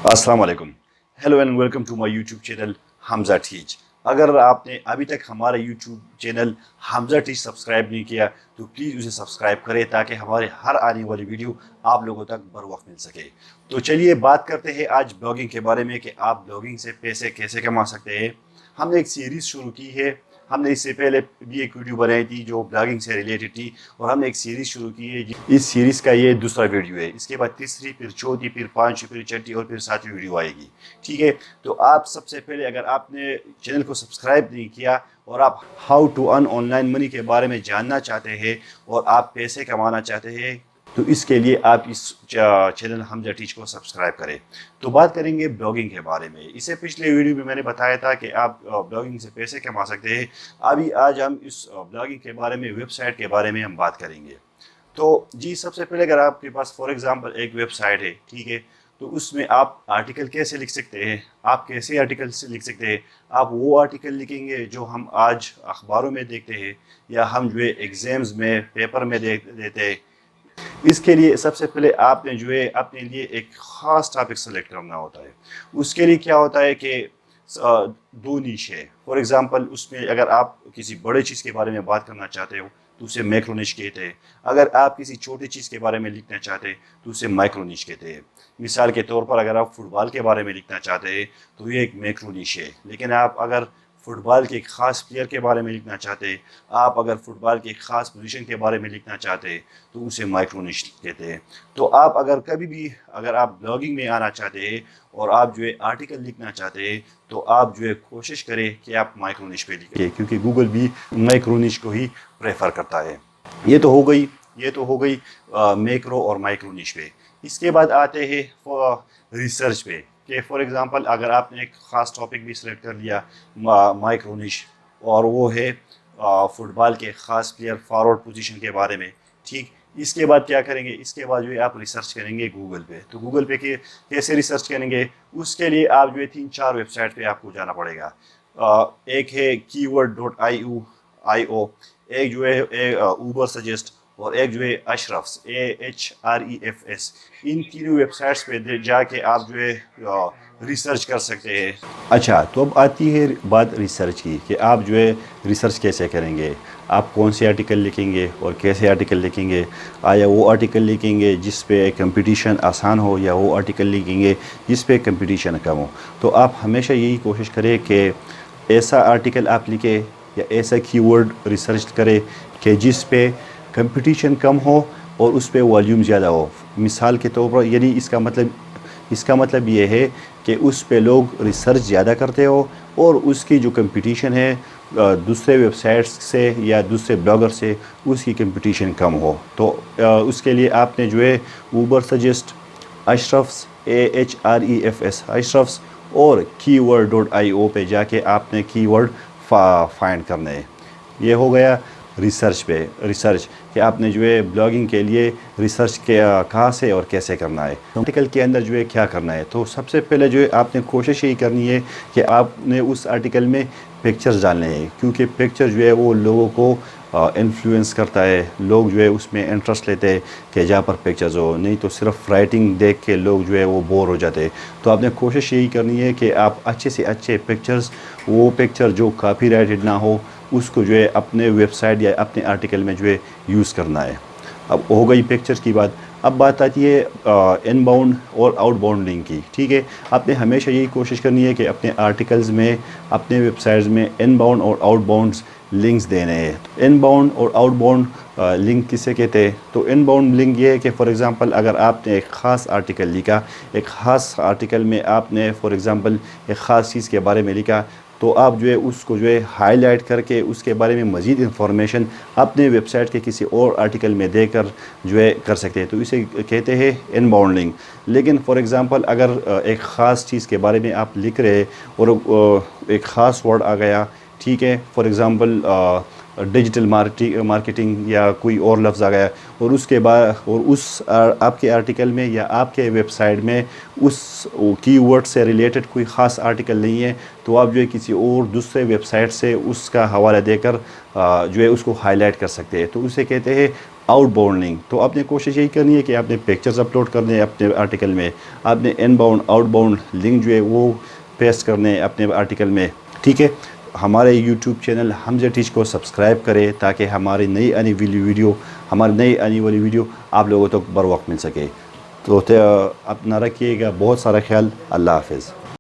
السلام علیکم. Hello and welcome to my YouTube channel Hamza teach. اگر آپ نے ابھی تک ہمارا YouTube channel Hamza teach subscribe نہیں کیا تو پلیز اسے سبسکرائب کریں تاکہ ہمارے ہر آنے والی ویڈیو آپ لوگوں تک بر وقت مل سکے. تو چلیے بات کرتے ہیں آج بلاگنگ کے بارے میں کہ آپ بلاگنگ سے پیسے کیسے کما سکتے ہیں. ہم نے ایک سیریز شروع کی ہے. ہم نے اس سے پہلے بھی ایک ویڈیو بنائی تھی جو بلاگنگ سے ریلیٹڈ تھی, اور ہم نے ایک سیریز شروع کی ہے. اس سیریز کا یہ دوسرا ویڈیو ہے. اس کے بعد تیسری, پھر چوتھی, پھر پانچویں, پھر چھٹی اور پھر ساتویں ویڈیو آئے گی. ٹھیک ہے, تو آپ سب سے پہلے اگر آپ نے چینل کو سبسکرائب نہیں کیا اور آپ how to earn online money کے بارے میں جاننا چاہتے ہیں اور آپ پیسے کمانا چاہتے ہیں تو اس کے لیے آپ اس چینل حمزہ ٹیچ کو سبسکرائب کریں. تو بات کریں گے بلاگنگ کے بارے میں. اسے پچھلے ویڈیو میں نے بتایا تھا کہ آپ بلاگنگ سے پیسے کما سکتے ہیں. آج ہم اس بلاگنگ کے بارے میں, ویب سائٹ کے بارے میں ہم بات کریں گے. تو جی, سب سے پہلے اگر آپ کے پاس فار ایگزامپل ایک ویب سائٹ ہے, ٹھیک ہے, تو اس میں آپ آرٹیکل کیسے لکھ سکتے ہیں. آپ کیسے آرٹیکل سے لکھ سکتے ہیں. آپ وہ آرٹیکل لکھیں گے جو ہم آج اخباروں میں دیکھتے ہیں یا ہم جو ہے ایگزامز میں پیپر میں دیتے ہیں. اس کے لیے سب سے پہلے آپ نے جو ہے اپنے لیے ایک خاص ٹاپک سلیکٹ کرنا ہوتا ہے. اس کے لیے کیا ہوتا ہے کہ دو نیش ہے. فار ایگزامپل اس میں اگر آپ کسی بڑے چیز کے بارے میں بات کرنا چاہتے ہو تو اسے میکرو نیش کہتے ہیں. اگر آپ کسی چھوٹی چیز کے بارے میں لکھنا چاہتے ہیں تو اسے مائکرو نیش کہتے ہیں. مثال کے طور پر اگر آپ فٹ بال کے بارے میں لکھنا چاہتے ہیں تو یہ ایک میکرو نیش ہے. لیکن آپ اگر فٹ بال کے ایک خاص پلیئر کے بارے میں لکھنا چاہتے ہیں, آپ اگر فٹ بال کے ایک خاص پوزیشن کے بارے میں لکھنا چاہتے ہیں تو اسے مائکرو نیش کہتے ہیں. تو آپ اگر آپ بلاگنگ میں آنا چاہتے ہیں اور آپ جو ہے آرٹیکل لکھنا چاہتے ہیں تو آپ جو ہے کوشش کریں کہ آپ مائکرو نیش پہ لکھیں, کیونکہ گوگل بھی مائکرو نیش کو ہی پریفر کرتا ہے. یہ تو ہو گئی میکرو اور مائکرو نیش پہ. اس کے بعد آتے ہیں ریسرچ پہ کہ فار ایگزامپل اگر آپ نے ایک خاص ٹاپک بھی سلیکٹ کر لیا مائکرو نیش, اور وہ ہے فٹ بال کے خاص پلیئر فارورڈ پوزیشن کے بارے میں, ٹھیک. اس کے بعد کیا کریں گے, اس کے بعد جو ہے آپ ریسرچ کریں گے گوگل پہ. تو گوگل پہ کیسے ریسرچ کریں گے, اس کے لیے آپ جو ہے 3-4 ویب سائٹ پہ آپ کو جانا پڑے گا. ایک ہے keyword.io, ایک جو ہے اوبر سجیسٹ, اور ایک جو ہے اشرفس AHREFS. ان تینوں ویب سائٹس پہ جا کے آپ جو ہے ریسرچ کر سکتے ہیں. اچھا, تو اب آتی ہے بات ریسرچ کی کہ آپ جو ہے ریسرچ کیسے کریں گے. آپ کون سے آرٹیکل لکھیں گے اور کیسے آرٹیکل لکھیں گے. آیا وہ آرٹیکل لکھیں گے جس پہ کمپٹیشن آسان ہو, یا وہ آرٹیکل لکھیں گے جس پہ کمپٹیشن کم ہو. تو آپ ہمیشہ یہی کوشش کریں کہ ایسا آرٹیکل آپ لکھیں یا ایسا کی ورڈ ریسرچ کرے کہ جس پہ کمپٹیشن کم ہو اور اس پہ والیوم زیادہ ہو. مثال کے طور پر یعنی اس کا مطلب یہ ہے کہ اس پہ لوگ ریسرچ زیادہ کرتے ہو اور اس کی جو کمپٹیشن ہے دوسرے ویب سائٹس سے یا دوسرے بلاگر سے اس کی کمپٹیشن کم ہو. تو اس کے لیے آپ نے جو ہے اوبر سجیسٹ, اشرفس AHREFS اشرفس, اور keyword.io پہ جا کے آپ نے کی ورڈ فائنڈ کرنا ہے. یہ ہو گیا ریسرچ کہ آپ نے جو ہے بلاگنگ کے لیے ریسرچ کہاں سے اور کیسے کرنا ہے. آرٹیکل کے اندر جو ہے کیا کرنا ہے, تو سب سے پہلے جو ہے آپ نے کوشش یہی کرنی ہے کہ آپ نے اس آرٹیکل میں پکچرز ڈالنے ہیں, کیونکہ پکچر جو ہے وہ لوگوں کو انفلوئنس کرتا ہے. لوگ جو ہے اس میں انٹرسٹ لیتے ہیں کہ جہاں پر پکچرز ہو, نہیں تو صرف رائٹنگ دیکھ کے لوگ جو ہے وہ بور ہو جاتے ہیں. تو آپ نے کوشش یہی کرنی ہے کہ آپ اچھے سے اچھے پکچرز, وہ پکچر جو کاپی رائٹڈ نہ ہو, اس کو جو ہے اپنے ویب سائٹ یا اپنے آرٹیکل میں جو ہے یوز کرنا ہے. اب ہو گئی پکچر کی بات. اب بات آتی ہے ان باؤنڈ اور آؤٹ باؤنڈ لنک کی. ٹھیک ہے, آپ نے ہمیشہ یہی کوشش کرنی ہے کہ اپنے آرٹیکلز میں, اپنے ویب سائٹس میں ان باؤنڈ اور آؤٹ باؤنڈز لنکس دینے ہیں. ان باؤنڈ اور آؤٹ باؤنڈ لنک کسے کہتے ہیں, تو ان باؤنڈ لنک یہ ہے کہ فار ایگزامپل اگر آپ نے ایک خاص آرٹیکل لکھا, ایک خاص آرٹیکل میں آپ نے فار ایگزامپل ایک خاص چیز کے بارے میں لکھا, تو آپ جو ہے اس کو جو ہے ہائی لائٹ کر کے اس کے بارے میں مزید انفارمیشن اپنے ویب سائٹ کے کسی اور آرٹیکل میں دے کر جو ہے کر سکتے ہیں. تو اسے کہتے ہیں ان باؤنڈ لنک. لیکن فار ایگزامپل اگر ایک خاص چیز کے بارے میں آپ لکھ رہے اور ایک خاص ورڈ آ گیا, ٹھیک ہے, فار ایگزامپل ڈیجیٹل مارکیٹنگ یا کوئی اور لفظ آ گیا, اور اس کے بعد اور اس آپ کے آرٹیکل میں یا آپ کے ویب سائٹ میں اس کی ورڈ سے ریلیٹڈ کوئی خاص آرٹیکل نہیں ہے, تو آپ جو ہے کسی اور دوسرے ویب سائٹ سے اس کا حوالہ دے کر جو ہے اس کو ہائی لائٹ کر سکتے ہیں. تو اسے کہتے ہیں آؤٹ باؤنڈ لنک. تو آپ نے کوشش یہی کرنی ہے کہ آپ نے پکچرز اپلوڈ کرنے ہیں اپنے آرٹیکل میں, آپ نے ان باؤنڈ آؤٹ باؤنڈ لنک جو ہے وہ پیسٹ کرنے ہیں اپنے آرٹیکل میں. ٹھیک ہے, ہمارے یوٹیوب چینل حمزہ ٹیچ کو سبسکرائب کرے تاکہ ہماری نئی آنے والی ویڈیو آپ لوگوں تک بر وقت مل سکے. تو اپنا رکھیے گا بہت سارا خیال. اللہ حافظ.